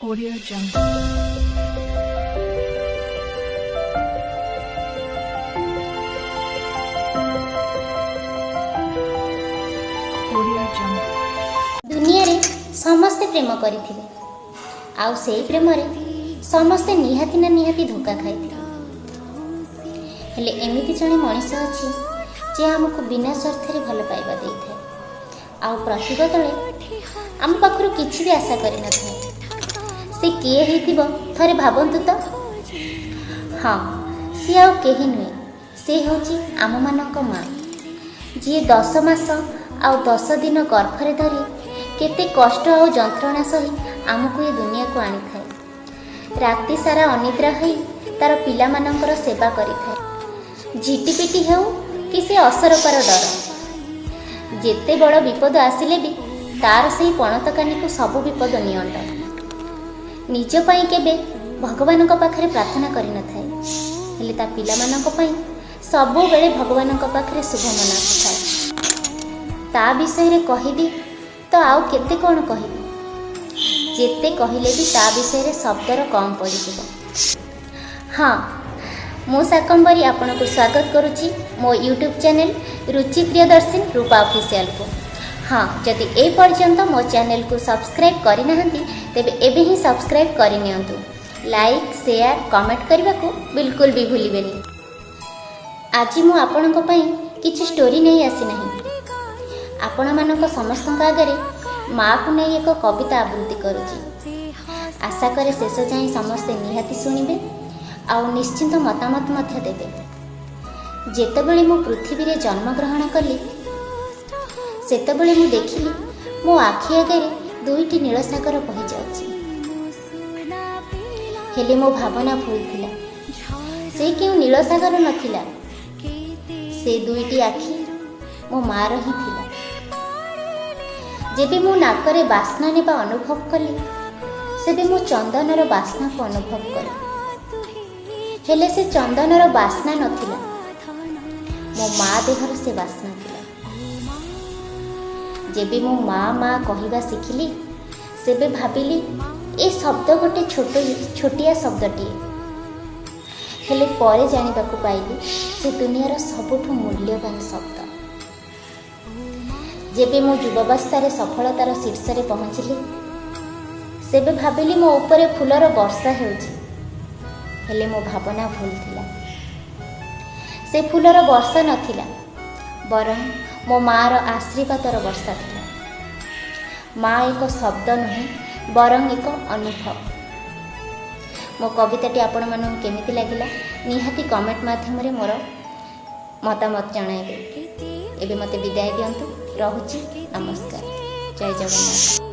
Audio Jungle। दुनिया रे समस्ते प्रेम करथिले आउ सेई प्रेम रे समस्ते निहाती ना निहाती धोखा खाइथिले। हेले एमिति जणे मनीष अछि जे हमको बिना स्वार्थ रे भल पाइबा देइथे आउ प्रतिभा तळे आम पाखरु किछि भी आशा करि न थाए। से किए हेतिबो थरे भाबंतु तो। हाँ, सी आउ केही नुहे, से होची आम मानक माँ जी 10 मास आउ 10 दिन गर्भरे धरी केते कष्ट और जंत्रणा सही आमको ये दुनिया को आनी थाए। राति सारा अनिद्रा होई तार पिला मानकर सेवा करि थाए। झिटिपिटी हेउ कि से असरपर डर जेते बड़ विपद आसिले भी तार सही पणतकानी को सब विपद नियंट निज पाई केबे भगवान को पाखरे प्रार्थना करि न थाए। हेले ता पिला मानक पाई सबु बेले भगवान को पाखरे शुभ मना थाए। ता विषय रे कहिबी तो आउ केते कोन कहिबी, जेते कहिले भी ता विषय रे शब्दर कम पड़ी जिवो। हाँ, मो शाकंबरी आपन को स्वागत करुची मो यूट्यूब चैनल रुचि प्रियदर्शन रूपा ऑफिशियल को। हाँ, जदि ए पर्यंत मो चैनल को सब्सक्राइब करि नहंती तेबे एबे ही सब्सक्राइब करि नियंतु। लाइक शेयर कमेंट करबा को बिल्कुल भी भूलिबेनी। आज मु आपनक पई किछि स्टोरी नै आसी नाही। आपण मानक समस्तक आगे माँ को नहीं एक कविता आवृत्ति करुची। आशा करे शेष जाए समस्ते निहाती शुणिबे आउ निश्चिंत मतामत मध्य देबे। जेतेबेले मु पृथ्वी रे जन्म ग्रहण कली सेतेबेले मु देखिली मो आखि आगे दुईटी नीलसागर बहि जाउची। हेले मो भावना भूल थिला, से केउ नीलसागर नथिला, से दुईटी आखि मो माँ रही थिला। जेबे मो नाकरे बास्ना नेबा अनुभव कली सेबे मो चंदनर बास्ना को अनुभव कली। हेले से चंदनर बास्ना नथिला, मो माँ देहर से बास्ना थिला। जेबे मो माँ माँ कहिबा शिखिली सेबे भाबिली ए शब्द गोटे छोटिया शब्दटीए। हेले परे जानिबाकु पाइली से दुनियार सबुठु मूल्यवान शब्द। जेबे मो युवावस्था सफलतार शीर्ष रे पहुँचली सेबे भाबिली मो उपरे फूलर वर्षा हेउची। हेले मो भावना भूल थिला, से फूलर वर्षा नथिला बरं मो माँ रो आशीर्वादर वर्षा थिला। माँ एक शब्द नुहे बरं एक अनुभव। मो कविताटी आपण मानक केमिति लागिला निहाती कमेंट माध्यम रे मोर मतामत जणाइबे। एबे मते विदाय दियंतु। रहुची। नमस्कार। जय जगन्नाथ।